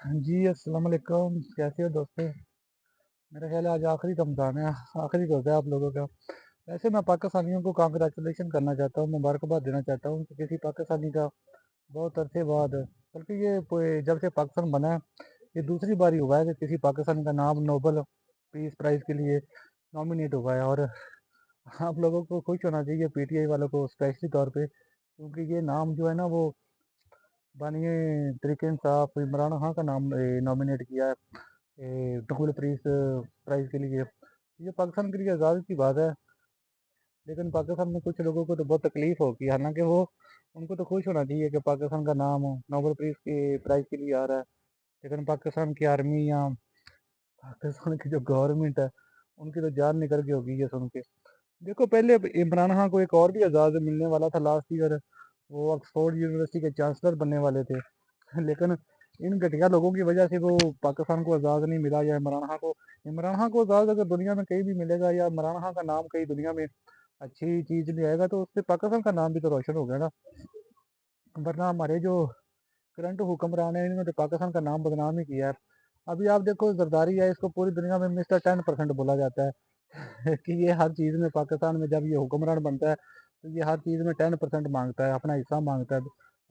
جی السلام علیکم، کیسے ہو دوستو؟ میرا خیال ہے آج آخری رمضان ہے، آخری روزہ ہے آپ لوگوں کا۔ ویسے میں پاکستانیوں کو کانگریچولیشن کرنا چاہتا ہوں، مبارکباد دینا چاہتا ہوں کہ کسی پاکستانی کا بہت عرصے بعد، بلکہ یہ جب سے پاکستان بنا ہے یہ دوسری بار ہی ہوا ہے کہ کسی پاکستانی کا نام نوبل پیس پرائز کے لیے نامینیٹ ہوا ہے۔ اور آپ لوگوں کو خوش ہونا چاہیے، پی ٹی آئی والوں کو اسپیشلی طور پہ، کیونکہ یہ نام جو ہے نا وہ بانی طریقے انصاف عمران خان کا نام نامینیٹ کیا ہے نوبل پیس پرائز کے لیے۔ یہ پاکستان کے لیے اعزاز کی بات ہے، لیکن پاکستان میں کچھ لوگوں کو تو بہت تکلیف ہوگی، حالانکہ وہ ان کو تو خوش ہونا چاہیے کہ پاکستان کا نام نوبل پیس کے پرائز کے لیے آ رہا ہے، لیکن پاکستان کی آرمی یا پاکستان کی جو گورنمنٹ ہے ان کی تو جان نکل گئی ہوگی یہ سن کے۔ دیکھو پہلے عمران خان کو ایک اور بھی اعزاز ملنے والا تھا لاسٹ ایئر، وہ آکسفورڈ یونیورسٹی کے چانسلر بننے والے تھے، لیکن ان گھٹیا لوگوں کی وجہ سے وہ پاکستان کو اعزاز نہیں ملا، یا عمران خان کو اعزاز اگر دنیا میں کہیں بھی ملے گا، یا عمران خان کا نام کہیں دنیا میں اچھی چیز نہیں آئے گا، تو اس سے پاکستان کا نام بھی تو روشن ہو گیا نا۔ ورنہ ہمارے جو کرنٹ حکمران ہیں انہوں نے پاکستان کا نام بدنام ہی کیا ہے۔ ابھی آپ دیکھو زرداری ہے، اس کو پوری دنیا میں مسٹر 10% بولا جاتا ہے کہ یہ ہر چیز میں پاکستان میں جب یہ حکمران بنتا ہے تو یہ ہر چیز میں 10% مانگتا ہے، اپنا حصہ مانگتا ہے،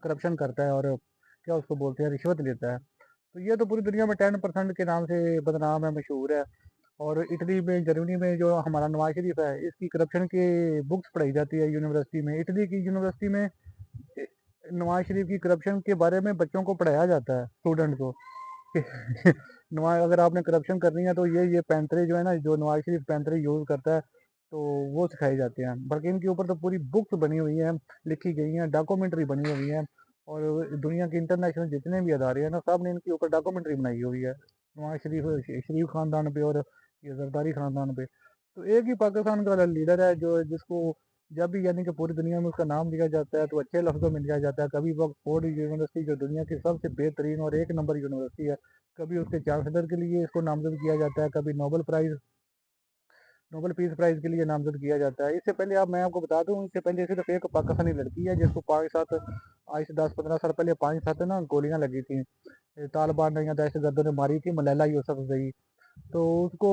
کرپشن کرتا ہے، اور کیا اس کو بولتے ہیں رشوت لیتا ہے۔ تو یہ تو پوری دنیا میں 10% کے نام سے بدنام ہے، مشہور ہے۔ اور اٹلی میں، جرمنی میں جو ہمارا نواز شریف ہے، اس کی کرپشن کی بکس پڑھائی جاتی ہے یونیورسٹی میں، اٹلی کی یونیورسٹی میں نواز شریف کی کرپشن کے بارے میں بچوں کو پڑھایا جاتا ہے، اسٹوڈنٹ کو کہ نواز اگر آپ نے کرپشن کرنی ہے تو یہ پینترے جو ہے نا، جو نواز شریف پینترے یوز کرتا ہے تو وہ سکھائے جاتے ہیں، بلکہ ان کے اوپر تو پوری بکس بنی ہوئی ہیں، لکھی گئی ہیں، ڈاکومنٹری بنی ہوئی ہیں، اور دنیا کے انٹرنیشنل جتنے بھی ادارے ہیں نا سب نے ان کے اوپر ڈاکومنٹری بنائی ہوئی ہے نواز شریف خاندان پہ اور یہ زرداری خاندان پہ۔ تو ایک ہی پاکستان کا لیڈر ہے جو جس کو جب بھی یعنی کہ پوری دنیا میں اس کا نام لیا جاتا ہے تو اچھے لفظوں میں لیا جاتا ہے۔ کبھی وہ آکسفورڈ یونیورسٹی جو دنیا کی سب سے بہترین اور ایک نمبر یونیورسٹی ہے، کبھی اس کے چانسلر کے لیے اس کو نامزد کیا جاتا ہے، کبھی نوبل پیس پرائز کے لیے نامزد کیا جاتا ہے۔ اس سے پہلے میں آپ کو بتا دوں، اس سے پہلے صرف ایک پاکستانی لڑکی ہے جس کو 5-7 آج سے 10-15 سال پہلے 5-7 نا گولیاں لگی تھیں، طالبان نے یا دہشت گردوں نے ماری تھی، ملیلا یوسف زئی، تو اس کو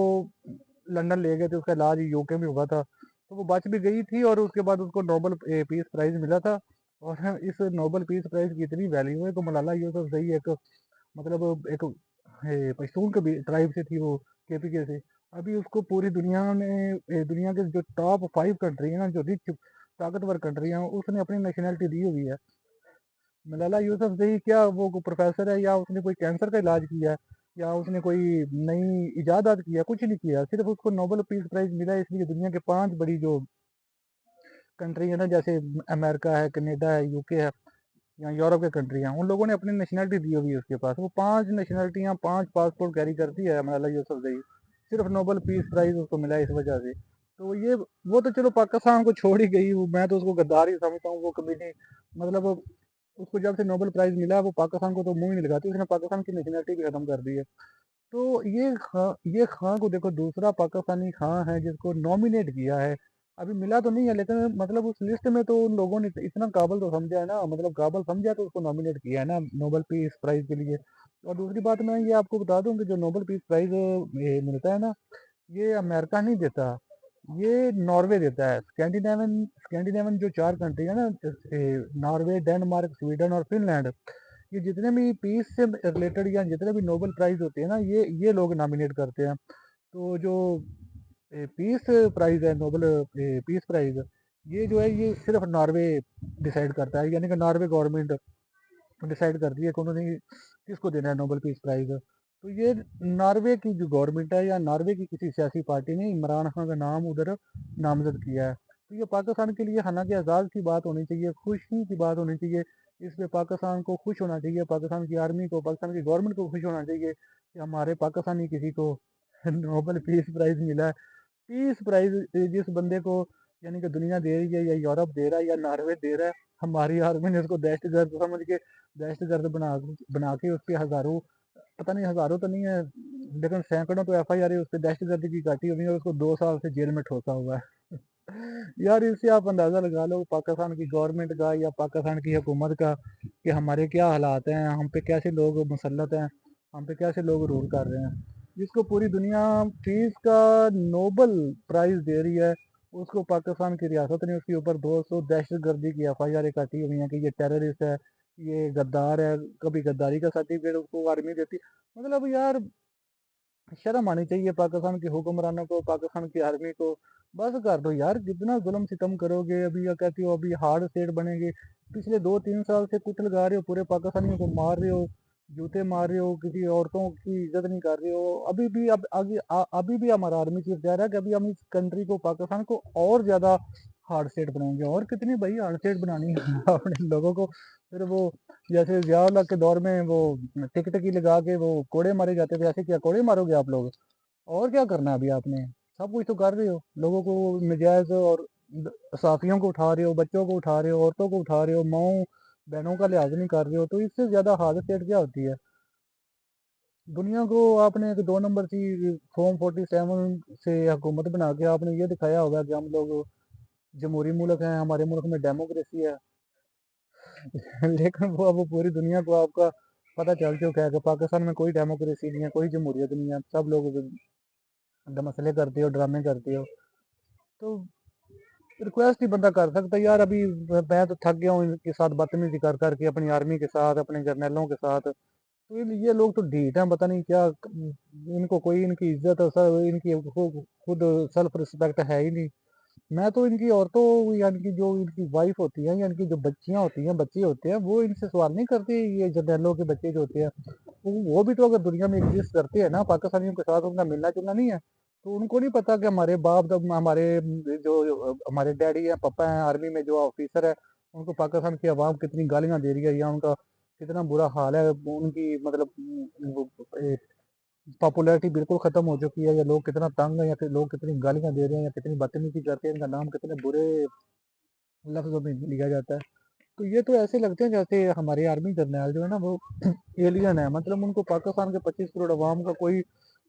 لندن لے گئے تھے، اس کا علاج یو کے میں ہوا تھا، تو وہ بچ بھی گئی تھی، اور اس کے بعد اس کو نوبل پیس پرائز ملا تھا۔ اور اس نوبل پیس پرائز کی اتنی ویلیو ہے کہ ملالا یوسف زئی ایک مطلب ایک پشتون کے ٹرائب سے تھی، وہ کے پی کے سے۔ ابھی اس کو پوری دنیا نے، دنیا کے جو ٹاپ 5 کنٹری ہیں نا، جو رچ طاقتور کنٹری ہیں، اس نے اپنی نیشنلٹی دی ہوئی ہے۔ ملالا یوسف زئی کیا وہ کوئی پروفیسر ہے، یا اس نے کوئی کینسر کا علاج کیا ہے، یا اس نے کوئی نئی ایجادات کیا؟ کچھ نہیں کیا، صرف اس کو نوبل پیس پرائز ملا ہے اس لیے دنیا کے 5 بڑی جو کنٹری ہے نا، جیسے امریکہ ہے، کینیڈا ہے، یو کے ہے، یا یورپ کے کنٹری ہیں، ان لوگوں نے اپنی نیشنلٹی دی ہوئی ہے اس کے پاس۔ وہ 5 نیشنلٹیاں، 5 پاسپورٹ کیری کرتی ہے ملالا یوسف زئی، صرف نوبل پیس پرائز اس کو ملا ہے اس وجہ سے۔ تو وہ تو چلو پاکستان کو چھوڑ ہی گئی، میں تو اس کو غدار ہی سمجھتا ہوں وہ کمیٹی، مطلب اس کو جب سے نوبل پرائز ملا ہے وہ پاکستان کو تو منہ ہی نہیں لگاتی، اس نے پاکستان کی نیشنلٹی بھی ختم کر دی ہے۔ تو یہ خان کو دیکھو، دوسرا پاکستانی خان ہے جس کو نامینیٹ کیا ہے، ابھی ملا تو نہیں ہے، لیکن مطلب اس لسٹ میں تو ان لوگوں نے اتنا قابل تو سمجھا ہے نا، مطلب قابل سمجھا تو اس کو نامینیٹ کیا ہے نا نوبل پیس پرائز کے لیے۔ اور دوسری بات میں یہ آپ کو بتا دوں کہ جو نوبل پیس پرائز ملتا ہے نا، یہ امریکہ نہیں دیتا، یہ ناروے دیتا ہے۔ اسکینڈینیون جو 4 کنٹری ہے نا، ناروے، ڈینمارک، سویڈن اور فن لینڈ، یہ جتنے بھی پیس سے ریلیٹڈ یا جتنے بھی نوبل پرائز ہوتے ہیں نا، یہ لوگ نامینیٹ کرتے ہیں۔ تو جو پیس پرائز ہے، نوبل پیس پرائز، یہ جو ہے یہ صرف ناروے ڈیسائیڈ کرتا ہے، یعنی کہ ناروے گورنمنٹ ڈیسائیڈ کرتی ہے کہ انہوں نے کس کو دینا ہے نوبل پیس پرائز۔ تو یہ ناروے کی جو گورنمنٹ ہے یا ناروے کی کسی سیاسی پارٹی نے عمران خان کا نام ادھر نامزد کیا ہے۔ تو یہ پاکستان کے لیے حالانکہ اعزاز کی بات ہونی چاہیے، خوشی کی بات ہونی چاہیے، اس پہ پاکستان کو خوش ہونا چاہیے، پاکستان کی آرمی کو، پاکستان کی گورنمنٹ کو خوش ہونا چاہیے کہ ہمارے پاکستانی کسی کو نوبل پیس پرائز ملا ہے۔ پیس پرائز جس بندے کو یعنی کہ دنیا دے رہی ہے، یا یورپ دے رہا ہے، یا ناروے دے رہا ہے، ہماری آرمی نے اس کو دہشت گرد سمجھ کے، دہشت گرد بنا کے اس پہ ہزاروں، پتہ نہیں ہزاروں تو نہیں ہے لیکن سینکڑوں تو ایف آئی آر اس پہ دہشت گردی کی کاٹی ہوئی ہے، اور اس کو 2 سال سے جیل میں ٹھوسا ہوا ہے۔ یار اس سے آپ اندازہ لگا لو پاکستان کی گورنمنٹ کا یا پاکستان کی حکومت کا کہ ہمارے کیا حالات ہیں، ہم پہ کیسے لوگ مسلط ہیں۔ ہم پہ کیسے لوگ رول کر رہے ہیں، جس کو پوری دنیا پیس کا نوبل پرائز دے رہی ہے، اس کو پاکستان کی ریاست نے اس کے اوپر 200 دہشت گردی کی ایف آئی آر کاٹی ہوئی ہیں کہ یہ ٹیررسٹ ہے، یہ غدار ہے، کبھی غداری کا سرٹیفکیٹ اس کو آرمی دیتی. مطلب یار شرم آنی چاہیے پاکستان کے حکمرانوں کو، پاکستان کی آرمی کو. بس کر دو یار، کتنا ظلم ستم کرو گے. ابھی یا کہتی ہو ابھی ہارڈ اسٹیٹ بنے گے، پچھلے 2-3 سال سے کٹ لگا رہے ہو، پورے پاکستانیوں کو مار رہے ہو، جوتے مار رہے ہو، کسی عورتوں کی عزت نہیں کر رہے ہو. ابھی بھی ہمارا آرمی چیف کہہ رہا ہے کہ ابھی ہم اس کنٹری کو، پاکستان کو اور زیادہ ہارڈ اسٹیٹ بنائیں گے. اور کتنی بھائی ہارڈ اسٹیٹ بنانی ہے اپنے لوگوں کو. پھر وہ جیسے ضیاء الحق کے دور میں وہ ٹک ٹکی لگا کے وہ کوڑے مارے جاتے تھے، ایسے کیا کوڑے مارو گے آپ لوگ؟ اور کیا کرنا ہے ابھی آپ نے؟ سب کچھ تو کر رہے ہو، لوگوں کو نجائز اور صحافیوں کو اٹھا رہے ہو، بچوں کو اٹھا رہے ہو، عورتوں کو اٹھا رہے ہو، ماؤں بہنوں کا لحاظ نہیں کر رہے ہو. تو اس سے زیادہ ہارڈ اسٹیٹ کیا ہوتی ہے؟ دنیا کو آپ نے ایک 2 نمبر کی فارم 47 سے حکومت بنا کے آپ نے یہ دکھایا ہوگا کہ ہم لوگ جمہوری ملک ہیں، ہمارے ملک میں ڈیموکریسی ہے. لیکن وہ پوری دنیا کو آپ کا پتہ چل چکا ہے کہ پاکستان میں کوئی ڈیموکریسی نہیں ہے، کوئی جمہوریت نہیں ہے. سب لوگ مسئلے کرتے ہو، ڈرامے کرتے ہو. تو ریکویسٹ ہی بندہ کر سکتا ہے یار. ابھی میں تو تھک گیا ہوں ان کے ساتھ بدتمیزی کر کر کے، اپنی آرمی کے ساتھ، اپنے جرنیلوں کے ساتھ. تو یہ لوگ تو ڈھیٹ ہیں، پتہ نہیں کیا ان کو کوئی ان کی عزت اور ان کی خود سیلف رسپیکٹ ہے ہی نہیں. میں تو ان کی عورتوں، یعنی کہ جو ان کی وائف ہوتی ہیں، یعنی کہ جو بچیاں ہوتی ہیں، بچے ہوتے ہیں، وہ ان سے سوال نہیں کرتے. یہ جرنیلوں کے بچے جو ہوتے ہیں، وہ بھی تو اگر دنیا میں ایگزسٹ کرتے ہیں نا، پاکستانیوں کے ساتھ ان کا ملنا جلنا نہیں ہے، تو ان کو نہیں پتا کہ ہمارے باپ، ہمارے جو ہمارے ڈیڈی ہیں، پپا ہیں، آرمی میں جو آفیسر ہے، ان کو پاکستان کی عوام کتنی گالیاں دے رہی ہے، یا ان کا کتنا برا حال ہے. ان کی مطلب پاپولیرٹی بالکل ختم ہو چکی ہے، یا لوگ کتنا تنگ ہیں، یا پھر لوگ کتنی گالیاں دے رہے ہیں، یا کتنی بدتمیزی کرتے ہیں، ان کا نام کتنے برے لفظوں میں لیا جاتا ہے. تو یہ تو ایسے لگتے ہیں جیسے ہمارے آرمی جرنیل جو ہے نا، وہ ایلین ہے. مطلب ان کو پاکستان کے 25 کروڑ عوام کا کوئی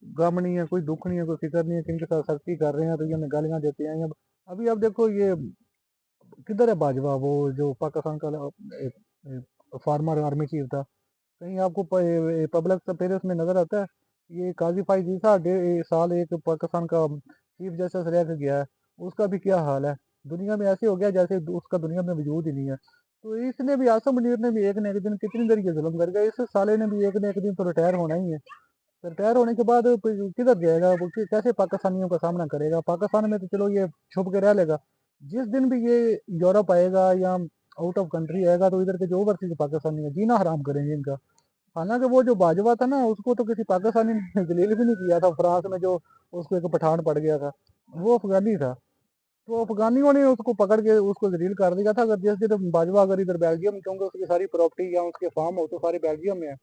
غم نہیں ہے، کوئی دکھ نہیں ہے، کوئی فکر نہیں ہے کہ ان کے ساتھ سختی کر رہے ہیں تو یہ ہمیں گالیاں دیتے ہیں. ابھی اب دیکھو یہ کدھر ہے باجوہ، وہ جو پاکستان کا فارمر آرمی چیف تھا، کہیں آپ کو پبلک افیئرس میں نظر آتا ہے؟ یہ قاضی فائز عیسیٰ 1.5 سال ایک پاکستان کا چیف جسٹس رہ کے گیا ہے، اس کا بھی کیا حال ہے؟ دنیا میں ایسے ہو گیا جیسے اس کا دنیا میں وجود ہی نہیں ہے. تو اس نے بھی، آصم منیر نے بھی ایک نہ ایک دن کتنی دیر یہ ظلم کر گیا. اس سالے نے بھی ایک نہ ایک دن تو ریٹائر ہونا ہی ہے. ریٹائر ہونے کے بعد کدھر جائے گا وہ؟ کیسے پاکستانیوں کا سامنا کرے گا؟ پاکستان میں تو چلو یہ چھپ کے رہ لے گا. جس دن بھی یہ یورپ آئے گا یا آؤٹ آف کنٹری آئے گا، تو ادھر کے جو اوورسیز پاکستانی ہے جینا حرام کریں گے ان کا. حالانکہ وہ جو باجوہ تھا نا، اس کو تو کسی پاکستانی نے ذلیل بھی نہیں کیا تھا. فرانس میں جو اس کو ایک پٹھان پڑ گیا تھا، وہ افغانی تھا. تو افغانیوں نے اس کو پکڑ کے اس کو ذلیل کر دیا تھا. اگر جس دن باجوہ اگر ادھر بیلجیم، کیونکہ اس کی ساری پراپرٹی یا اس کے فارم ہو تو سارے بیلجیم میں ہے.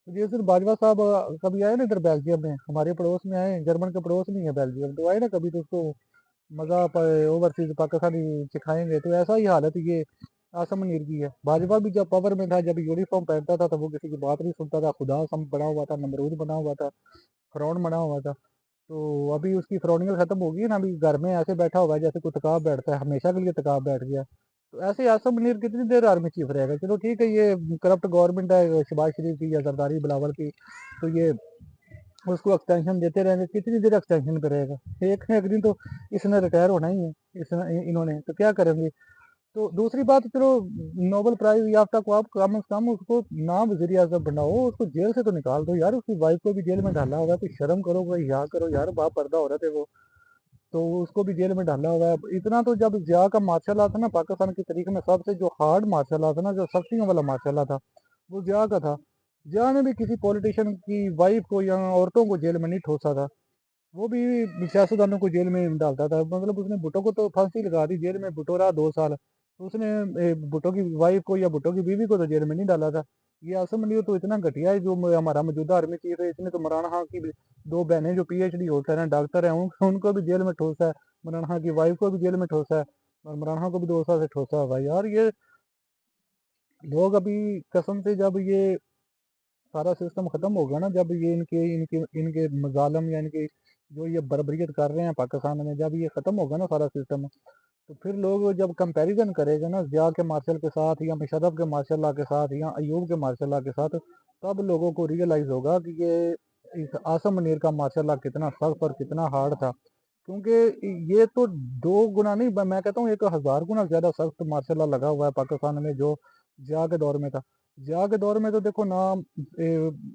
جس دن باجوہ صاحب کبھی آئے نا ادھر بیلجیم میں، ہمارے پڑوس میں آئے، جرمن کے پڑوس میں ہے بیلجیم، تو آئے نا کبھی، تو اس کو مزہ اوورسیز پاکستانی سکھائیں گے. تو ایسا ہی حالت یہ آصم منیر کی ہے. باجوہ بھی جب پاور میں تھا، جب یونیفارم پہنتا تھا، تو وہ کسی کی بات نہیں سنتا تھا. خدا سم بنا ہوا تھا، نمرود بنا ہوا تھا، فرعون بنا ہوا تھا. تو ابھی اس کی فرونیت ختم ہوگی نا، ابھی گھر میں ایسے بیٹھا ہوگا جیسے کوئی تکاب بیٹھتا ہے، ہمیشہ کے لیے تکاب بیٹھ گیا. تو ایسے آصم منیر کتنی دیر آرمی چیف رہے گا؟ چلو ٹھیک ہے، یہ کرپٹ گورنمنٹ ہے شہباز شریف کی یا زرداری بلاول کی، تو یہ اس کو ایکسٹینشن دیتے رہیں گے. کتنی دیر ایکسٹینشن کرے گا؟ ایک نہ ایک دن تو اس نے ریٹائر ہونا ہی ہے. انہوں نے تو کیا کریں گے؟ تو دوسری بات، چلو نوبل پرائز یافتہ کو آپ کم از کم اس کو نام وزیر اعظم بناؤ، اس کو جیل سے تو نکال دو یار. اس کی وائف کو بھی جیل میں ڈالا ہوگا، تو شرم کرو بھائی، یا کرو یار. باپ پردہ عورت ہے وہ، تو اس کو بھی جیل میں ڈالا ہوا ہے. اتنا تو جب ضیاء کا مارشل آرٹ تھا نا پاکستان کی تاریخ میں، سب سے جو ہارڈ مارشل آرٹ تھا نا، جو سختیوں والا مارشل آرٹ تھا، وہ ضیاء کا تھا. ضیاء نے بھی کسی پولیٹیشین کی وائف کو یا عورتوں کو جیل میں نہیں ٹھوسا تھا. وہ بھی سیاستدانوں کو جیل میں ڈالتا تھا. مطلب اس نے بھٹو کو تو پھانسی لگا دی، جیل میں بھٹو رہا 2 سال. اس نے بھٹو کی وائف کو یا بھٹو کی بیوی کو تو جیل میں نہیں ڈالا تھا. یہ آصم منیر تو اتنا گھٹیا ہے جو ہمارا موجودہ آرمی چیف ہے. اس نے تو عمران خان کی 2 بہنیں جو پی ایچ ڈی ہوتا ہے، ڈاکٹر ہیں، ان کو بھی جیل میں ٹھوسا ہے. عمران خان کی وائف کو بھی جیل میں ٹھوسا ہے، اور عمران خان کو بھی 2 سال سے ٹھوسا ہے. بھائی یار، یہ لوگ ابھی قسم سے، جب یہ سارا سسٹم ختم ہوگا نا، جب یہ ان کے مظالم، یا ان کے جو یہ بربریت کر رہے ہیں پاکستان میں، جب یہ ختم ہوگا نا سارا سسٹم، تو پھر لوگ جب کمپیریزن کرے گا نا ضیاء کے مارشل کے ساتھ، یا مشرف کے مارشل لا کے ساتھ، یا ایوب کے مارشل لا کے ساتھ، तब लोगों को रियलाइज होगा कि ये इस आसम मुनीर का मार्शल लॉ कितना सख्त और कितना हार्ड था। क्योंकि ये तो 2 गुना नहीं, मैं कहता हूँ 1000 गुना ज्यादा सख्त मार्शल लॉ लगा हुआ है पाकिस्तान में, जो जिया के दौर में था। जिया के दौर में तो देखो ना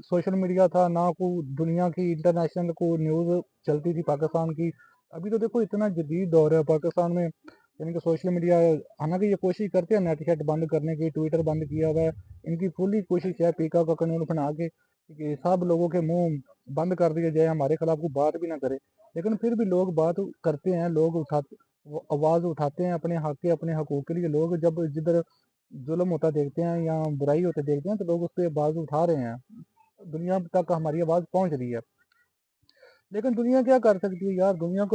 सोशल मीडिया था, ना कोई दुनिया की इंटरनेशनल को न्यूज़ चलती थी पाकिस्तान की। अभी तो देखो इतना जदीद दौर है पाकिस्तान में, यानी कि सोशल मीडिया, हालांकि ये कोशिश करते हैं नेट शेट बंद करने की, ट्विटर बंद किया हुआ है, इनकी फुली कोशिश है पीका का कानून बना के कि सब लोगों के मुंह बंद कर दिया जाए, हमारे खिलाफ कोई बात भी ना करे। लेकिन फिर भी लोग बात करते हैं, लोग उठाते, वो आवाज उठाते हैं अपने हक के, अपने हकूक के लिए। लोग जब जिधर जुल्म होता देखते हैं या बुराई होते देखते हैं तो लोग उस पर आवाज उठा रहे हैं, दुनिया तक हमारी आवाज पहुंच रही है। लेकिन दुनिया क्या कर सकती है यार, दुनिया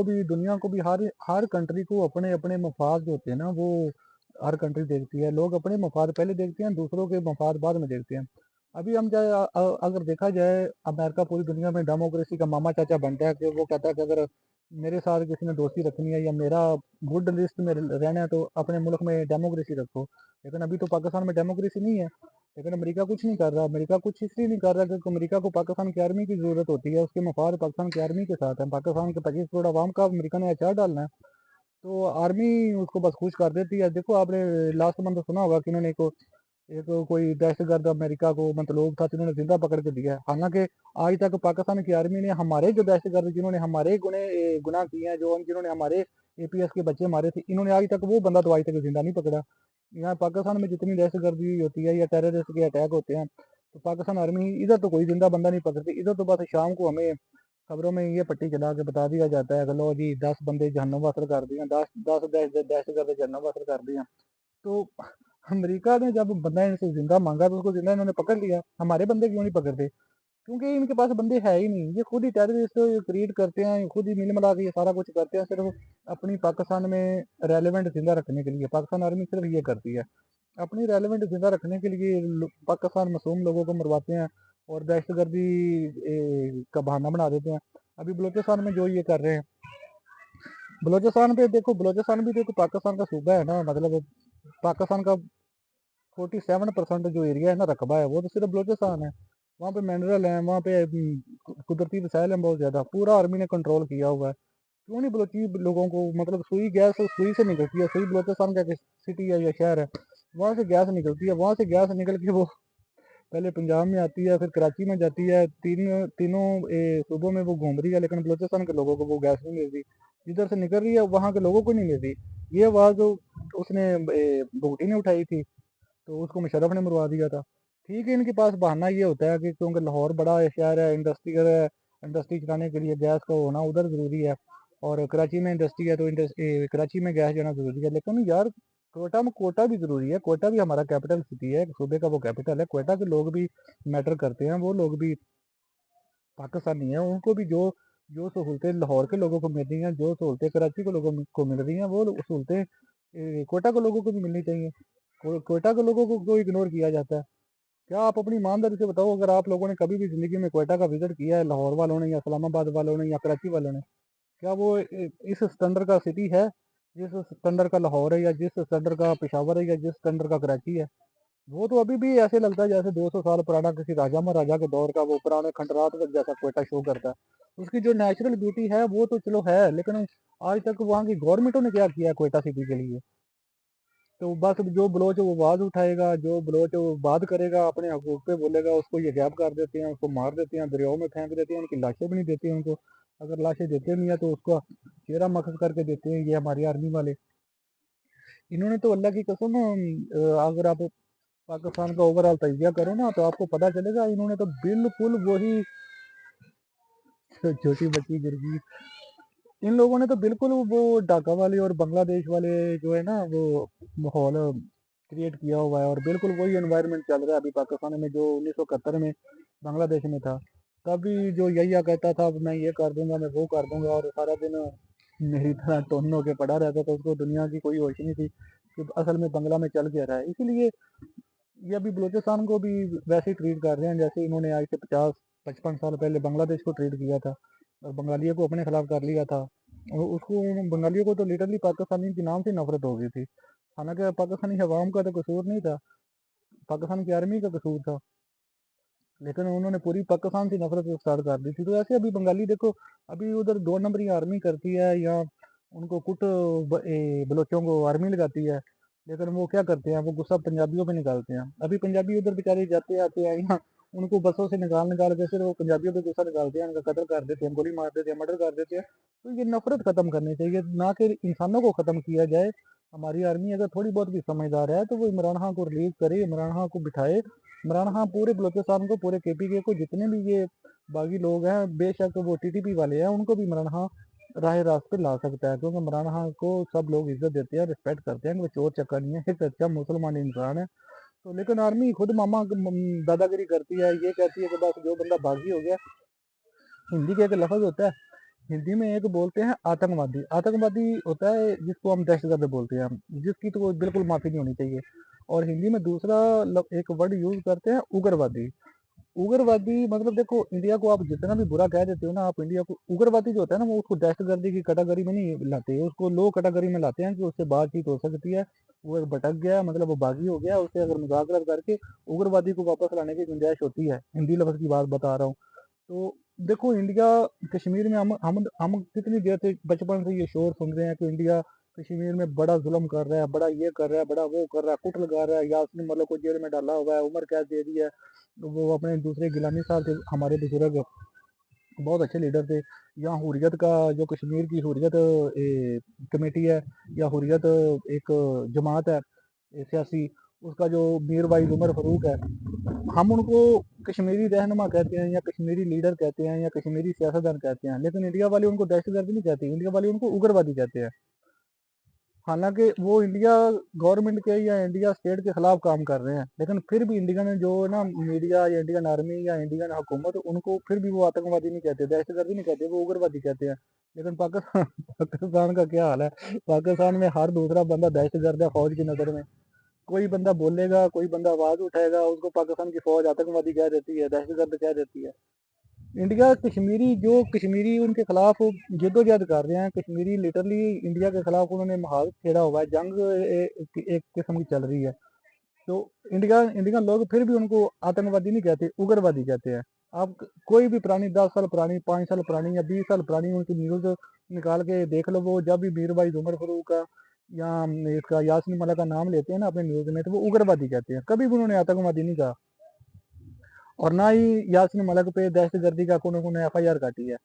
को भी हर कंट्री को अपने अपने मफाद जो होते हैं ना, वो हर कंट्री देखती है। लोग अपने मफाद पहले देखते हैं, दूसरों के मफाद बाद में देखते हैं। अभी हम चाहे अगर देखा जाए, अमेरिका पूरी दुनिया में डेमोक्रेसी का मामा चाचा बनता है, कि वो कहता है कि अगर मेरे साथ किसी ने दोस्ती रखनी है या मेरा गुड लिस्ट में रहना है तो अपने मुल्क में डेमोक्रेसी रखो। लेकिन अभी तो पाकिस्तान में डेमोक्रेसी नहीं है। लेकिन अमेरिका कुछ नहीं कर रहा, अमेरिका कुछ इसलिए नहीं कर रहा क्योंकि अमेरिका को पाकिस्तान की आर्मी की जरूरत होती है, उसके मफाद पाकिस्तान की आर्मी के साथ है। पाकिस्तान के 25 करोड़ आवाम का अमेरिका ने अचार डालना है, तो आर्मी उसको बस खुश कर देती है। देखो आपने लास्ट मंथ सुना होगा कि इन्होंने एक कोई दहशतगर्द अमेरिका को मतलब था, जिन्होंने जिंदा पकड़ के दिया है। हालांकि आज तक पाकिस्तान की आर्मी ने हमारे जो दहशतगर्द, जिन्होंने हमारे गुनाह किए हैं, जिन्होंने हमारे एपीएस के बच्चे मारे थे, इन्होंने आज तक वो बंदा तो आज तक जिंदा नहीं पकड़ा। यहाँ पाकिस्तान में जितनी दहशतगर्दी होती है या टेररिस्ट के अटैक होते हैं, तो पाकिस्तान आर्मी इधर तो कोई जिंदा बंदा नहीं पकड़ती। इधर तो बस शाम को हमें खबरों में ये पट्टी चला के बता दिया जाता है कि लो जी 10 बंदे जहन्नुम वासल कर दिए, 10 दहशतगर्द जहन्नुम वासल कर दिए। तो अमेरिका ने जब बंदा इनसे जिंदा मांगा तो उसको जिंदा इन्होंने पकड़ लिया, हमारे बंदे क्यों नहीं पकड़ते? क्योंकि इनके पास बंदे है ही नहीं, ये खुद ही टेररिस्ट क्रिएट करते हैं, खुद ही मिल मिला के ये सारा कुछ करते हैं, सिर्फ अपनी पाकिस्तान में रेलिवेंट जिंदा रखने के लिए। पाकिस्तान आर्मी सिर्फ ये करती है, अपनी रेलिवेंट जिंदा रखने के लिए पाकिस्तान मासूम लोगों को मरवाते हैं और दहशतगर्दी का बहाना बना देते हैं। अभी बलोचिस्तान में जो ये कर रहे हैं, बलोचिस्तान पे देखो, बलोचिस्तान भी देखो पाकिस्तान का सूबा है ना, मतलब पाकिस्तान का 47% जो एरिया है ना, रकबा है, वो तो सिर्फ बलोचिस्तान है। वहाँ पे मिनरल है, वहाँ पे कुदरती वसाइल हैं बहुत ज्यादा, पूरा आर्मी ने कंट्रोल किया हुआ है। क्यों नहीं बलोची लोगों को, मतलब सुई गैस सुई से निकलती है, सुई बलोचिस्तान का सिटी है या शहर है, वहाँ से गैस निकलती है, वहाँ से गैस निकल के वो पहले पंजाब में आती है, फिर कराची में जाती है, तीनों सूबों में वो घूम रही है, लेकिन बलोचिस्तान के लोगों को वो गैस नहीं मिल रही। जिधर से निकल रही है वहाँ के लोगों को नहीं मिल रही। ये आवाज उसने भुगटी ने उठाई थी, तो उसको मुशर्रफ ने मरवा दिया था। ठीक है, इनके पास बहाना ये होता है कि क्योंकि लाहौर बड़ा शहर है, इंडस्ट्रियल है, इंडस्ट्री चलाने के लिए गैस का होना उधर ज़रूरी है, और कराची में इंडस्ट्री है तो कराची में गैस जाना ज़रूरी है। लेकिन यार कोयटा में, कोयटा भी ज़रूरी है, कोयटा भी हमारा कैपिटल सिटी है, सूबे का वो कैपिटल है। कोयटा के लोग भी मैटर करते हैं, वो लोग भी पाकिस्तानी है, उनको भी जो जो सहूलतें लाहौर के लोगों को मिल रही हैं, जो सहूलतें कराची के लोगों को मिल रही हैं, वो सहूलतें कोयटा के लोगों को भी मिलनी चाहिए। कोयटा के लोगों को क्यों इग्नोर किया जाता है? क्या आप अपनी ईमानदारी से बताओ, अगर आप लोगों ने कभी भी जिंदगी में कोयटा का विजिट किया है, लाहौर वालों ने या इस्लामाबाद वालों ने या कराची वालों ने, क्या वो इस स्टैंडर्ड का सिटी है जिस स्टैंडर्ड का लाहौर है, या जिस स्टैंडर्ड का पेशावर है, या जिस स्टैंडर्ड का कराची है? वो तो अभी भी ऐसे लगता है जैसे 200 साल पुराना किसी राजा महाराजा के दौर का वो पुराने खंडरात का जैसा कोयटा शो करता है। उसकी जो नेचुरल ब्यूटी है वो तो चलो है, लेकिन आज तक वहाँ की गवर्नमेंटों ने क्या किया है कोयटा सिटी के लिए? तो बस जो बलोच वो आवाज उठाएगा, जो बलोच वो बात करेगा, अपने हकूक पे बोलेगा, उसको ये गैप कर देते हैं, उसको मार देते हैं, दरियाओं में फेंक देते हैं, उनकी लाशें भी नहीं देते हैं उनको। अगर लाशें देते नहीं है तो उसको चेहरा मकस करके देते हैं ये हमारी आर्मी वाले। इन्होंने तो अल्लाह की कसम, अगर आप पाकिस्तान का ओवरऑल तजिया करो ना तो आपको पता चलेगा, इन्होंने तो बिल्कुल वही छोटी बच्ची गिरगी, इन लोगों ने तो बिल्कुल वो ढाका वाले और बांग्लादेश वाले जो है ना वो माहौल क्रिएट किया हुआ है, और बिल्कुल वही एनवायरनमेंट चल रहा है अभी पाकिस्तान में जो 1971 में बांग्लादेश में था। तभी जो यही कहता था मैं ये कर दूंगा, मैं वो कर दूंगा, और सारा दिन मेरी तरह टोन होके पड़ा रहता था, उसको दुनिया की कोई होश नहीं थी कि असल में बंगला में चल क्या रहा है। इसीलिए ये अभी बलूचिस्तान को भी वैसे ही ट्रीट कर रहे हैं जैसे इन्होंने आज से 50-55 साल पहले बांग्लादेश को ट्रीट किया था, और बंगालियों को अपने खिलाफ कर लिया था। और उसको बंगालियों को तो लिटरली पाकिस्तानी के नाम से नफरत हो गई थी। हालांकि पाकिस्तानी अवाम का तो कसूर नहीं था, पाकिस्तान की आर्मी का कसूर था। लेकिन उन्होंने पूरी पाकिस्तान से नफरत स्टार्ट कर दी थी। तो ऐसे अभी बंगाली देखो, अभी उधर 2 नंबरी आर्मी करती है, या उनको बलोचों को आर्मी लगाती है, लेकिन वो क्या करते हैं, वो गुस्सा पंजाबियों पे निकालते हैं। अभी पंजाबी उधर बेचारे जाते आते हैं यहाँ, उनको बसों से निकाल निकाल के फिर वो पंजाबियों पे गुस्सा निकालते हैं, उनका कत्ल कर देते हैं, गोली मार देते हैं, मर्डर कर देते हैं। तो ये नफरत खत्म करनी चाहिए, ना कि इंसानों को खत्म किया जाए। हमारी आर्मी अगर थोड़ी बहुत भी समझदार है तो वो इमरान खान को रिलीज करे, इमरान खान को बिठाए। इमरान खान पूरे बलोचिस्तान को, पूरे केपीके को, जितने भी ये बागी लोग हैं, बेशक वो टीटीपी वाले हैं, उनको भी इमरान खान राह रास्त पे ला सकता है, क्योंकि इमरान खान को सब लोग इज्जत देते हैं, रिस्पेक्ट करते हैं कि वो चोर चक्का नहीं है, एक अच्छा मुसलमान इंसान है। तो लेकिन आर्मी खुद दादागिरी करती है, ये कहती है कि बस जो बंदा बागी हो गया। हिंदी का एक लफ्ज होता है, हिंदी में एक बोलते हैं आतंकवादी। आतंकवादी होता है जिसको हम दहशतगर्द बोलते हैं, जिसकी तो कोई बिल्कुल माफी नहीं होनी चाहिए। और हिंदी में दूसरा एक वर्ड यूज करते हैं, उग्रवादी। उग्रवादी मतलब देखो, इंडिया को आप जितना भी बुरा कह देते हो ना, आप इंडिया को, उग्रवादी जो होता है ना, वो उसको दहशतगर्दी की कैटेगरी में नहीं लाते, उसको लो कैटेगरी में लाते हैं कि उससे बातचीत हो सकती है। वो एक भटक गया, मतलब वो बागी हो गया, उससे अगर मुज़ाकरा करके उग्रवादी को वापस लाने की गुंजाइश होती है। हिंदी लफ्ज की बात बता रहा हूँ। तो देखो, इंडिया कश्मीर में हम कितनी देर से बचपन से ये शोर सुन रहे हैं कि इंडिया कश्मीर में बड़ा जुल्म कर रहा है, बड़ा ये कर रहा है, बड़ा वो कर रहा है, कुट लगा रहा है, यासीन मलिक को जेल में डाला हुआ है, उम्र कैद दे दी है। तो वो अपने दूसरे गिलानी साहब थे, हमारे बुजुर्ग, बहुत अच्छे लीडर थे। यहाँ हुर्रियत का, जो कश्मीर की हुर्रियत कमेटी है, या हुर्रियत एक जमात है सियासी, उसका जो मीर वाइज उमर फरूक है, हम उनको कश्मीरी रहनुमा कहते हैं, या कश्मीरी लीडर कहते हैं, या कश्मीरी सियासतदान कहते हैं। लेकिन इंडिया वाले उनको दहशतगर्द नहीं कहते, इंडिया वाले उनको उग्रवादी कहते हैं। हालांकि वो इंडिया गवर्नमेंट के या इंडिया स्टेट के खिलाफ काम कर रहे हैं, लेकिन फिर भी इंडिया ने जो ना मीडिया या इंडियन आर्मी या इंडियन हुकूमत, उनको फिर भी वो आतंकवादी नहीं कहते, दहशतगर्दी नहीं कहते, वो उग्रवादी कहते हैं। लेकिन पाकिस्तान पाकिस्तान का क्या हाल है, पाकिस्तान में हर दूसरा बंदा दहशतगर्द है फौज की नज़र में। कोई बंदा बोलेगा, कोई बंदा आवाज उठाएगा, उसको पाकिस्तान की फौज आतंकवादी कह देती है, दहशतगर्द कह देती है। इंडिया कश्मीरी, जो कश्मीरी उनके खिलाफ जद्दोजहद कर रहे हैं, कश्मीरी लिटरली इंडिया के खिलाफ उन्होंने महाल छेड़ा हुआ है, जंग एक किस्म की चल रही है। तो इंडियन लोग फिर भी उनको आतंकवादी नहीं कहते, उग्रवादी कहते हैं। आप कोई भी पुरानी 10 साल पुरानी, 5 साल पुरानी, या 20 साल पुरानी उनकी न्यूज निकाल के देख लो, वो जब भी मीर भाई उमर फरूक का या इसका यासीन मलिक का नाम लेते हैं ना अपने न्यूज में, तो वो उग्रवादी कहते हैं, कभी भी उन्होंने आतंकवादी नहीं कहा। और ना ही यासीन मलिक पे दहशतगर्दी का कोने एफ आई आर काटी है।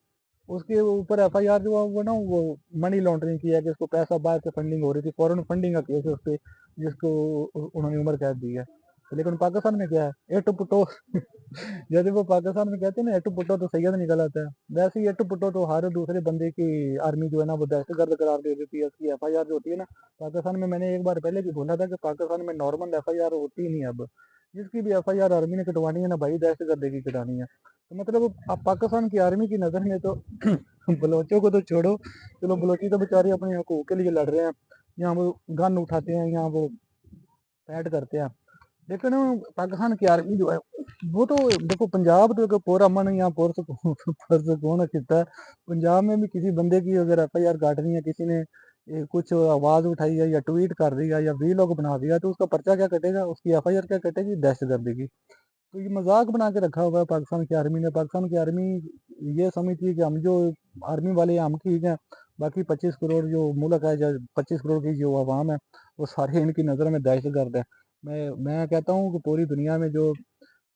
उसके ऊपर एफ आई आर जो वो ना, वो मनी लॉन्ड्रिंग की है, कि उसको पैसा बाहर से फंडिंग हो रही थी, फॉरेन फंडिंग का केस है उस पे, जिसको उन्होंने उम्र कैद दी है। तो लेकिन पाकिस्तान में क्या है, एटो पुटो जैसे वो पाकिस्तान में कहते हैं ना, एटो पुटो तो सैयद निकल आता है, वैसे ही एटो पुटो तो हर दूसरे बंदे की आर्मी जो है ना, वो दहशतगर्द करार दे देती है। उसकी एफ आई आर जो होती है ना पाकिस्तान में, मैंने एक बार पहले भी बोला था कि पाकिस्तान में नॉर्मल एफ आई आर होती ही नहीं अब। जिसकी भी एफ आई आर आर्मी ने कटवानी है ना भाई, दहशतगर्द की कटानी है। तो मतलब अब पाकिस्तान की आर्मी की नज़र में तो बलोचों को तो छोड़ो, चलो बलोची तो बेचारे अपने हकूक के लिए लड़ रहे हैं, यहाँ वो गन उठाते हैं, यहाँ वो पैड करते हैं। लेकिन पाकिस्तान की आर्मी जो है, वो तो देखो, पंजाब तो एक पूरा अमन यहाँ पुरसकून खिता है। पंजाब में भी किसी बंदे की अगर एफ आई आर काटनी है, किसी ने कुछ आवाज उठाई है, या ट्वीट कर दिया, या वीलॉग बना दिया, तो उसका पर्चा क्या कटेगा, उसकी एफ आई आर क्या कटेगी, दहशतगर्दी की। तो ये मजाक बना के रखा हुआ है पाकिस्तान की आर्मी ने। पाकिस्तान की आर्मी ये समझती है कि हम जो आर्मी वाले हैं, हम ठीक हैं, बाकी 25 करोड़ जो मुल्क है, जो 25 करोड़ की जो आवाम है, वो सारे इनकी नज़र में दहशतगर्द है। मैं कहता हूँ कि पूरी दुनिया में जो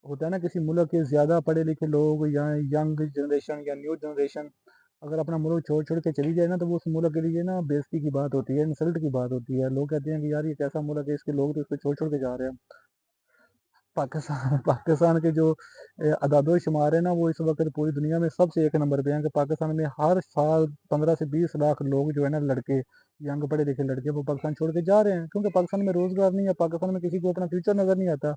होता है ना, किसी मुल्क के ज़्यादा पढ़े लिखे लोग, या यंग जनरेशन या न्यू जनरेशन अगर अपना मुल्क छोड़ छोड़ के चली जाए ना, तो वो उस मुल्क के लिए ना बेइज्जती की बात होती है, इंसल्ट की बात होती है। लोग कहते हैं कि यार ये कैसा मुल्क है, इसके लोग तो इसको छोड़ छोड़ के जा रहे हैं। पाकिस्तान पाकिस्तान के जो अदाद शुमार है ना, वो इस वक्त पूरी दुनिया में सबसे एक नंबर पे हैं, कि पाकिस्तान में हर साल 15 से 20 लाख लोग जो है ना, लड़के, यंग पढ़े लिखे लड़के, वो पाकिस्तान छोड़ के जा रहे हैं, क्योंकि पाकिस्तान में रोजगार नहीं है, पाकिस्तान में किसी को अपना फ्यूचर नजर नहीं आता।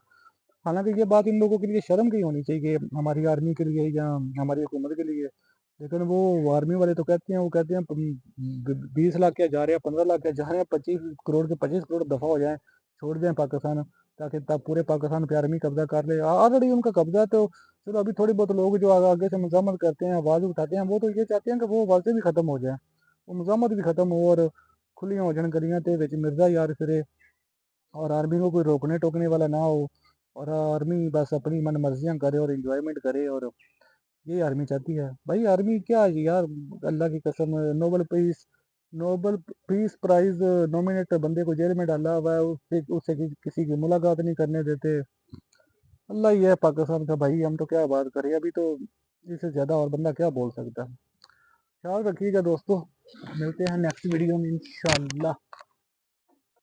हालांकि ये बात इन लोगों के लिए शर्म की होनी चाहिए, हमारी आर्मी के लिए या हमारी हुकूमत के लिए। लेकिन वो आर्मी वाले तो कहते हैं, वो कहते हैं 20 लाख क्या जा रहे हैं, 15 लाख क्या जा रहे हैं, 25 करोड़ के 25 करोड़ दफा हो जाए, छोड़ दें पाकिस्तान, ताकि तब पूरे पाकिस्तान पे आर्मी कब्जा कर ले। ऑलरेडी उनका कब्जा है, तो चलो अभी थोड़ी बहुत लोग जो आगे से मजामत करते हैं, आवाज उठाते हैं, वो तो ये चाहते हैं कि वो वैसे भी खत्म हो जाए, वो मजामत भी खत्म हो, और खुलियां हो जाए गलियां, ते विच मिर्जा यार फिरे, और आर्मी को कोई रोकने टोकने वाला ना हो। और आर्मी बस अपनी मन मर्जियाँ करे और इंजॉयमेंट करे, और यही आर्मी चाहती है भाई। आर्मी क्या है यार, अल्लाह की कसम, नोबल पीस प्राइज नॉमिनेट बंदे को जेल में डाला हुआ है, उससे उससे किसी की मुलाकात नहीं करने देते। अल्लाह ही है पाकिस्तान का भाई, हम तो क्या बात करें अभी तो, इससे ज्यादा और बंदा क्या बोल सकता है। ख्याल रखिएगा दोस्तों, मिलते हैं नेक्स्ट वीडियो में इंशाल्लाह।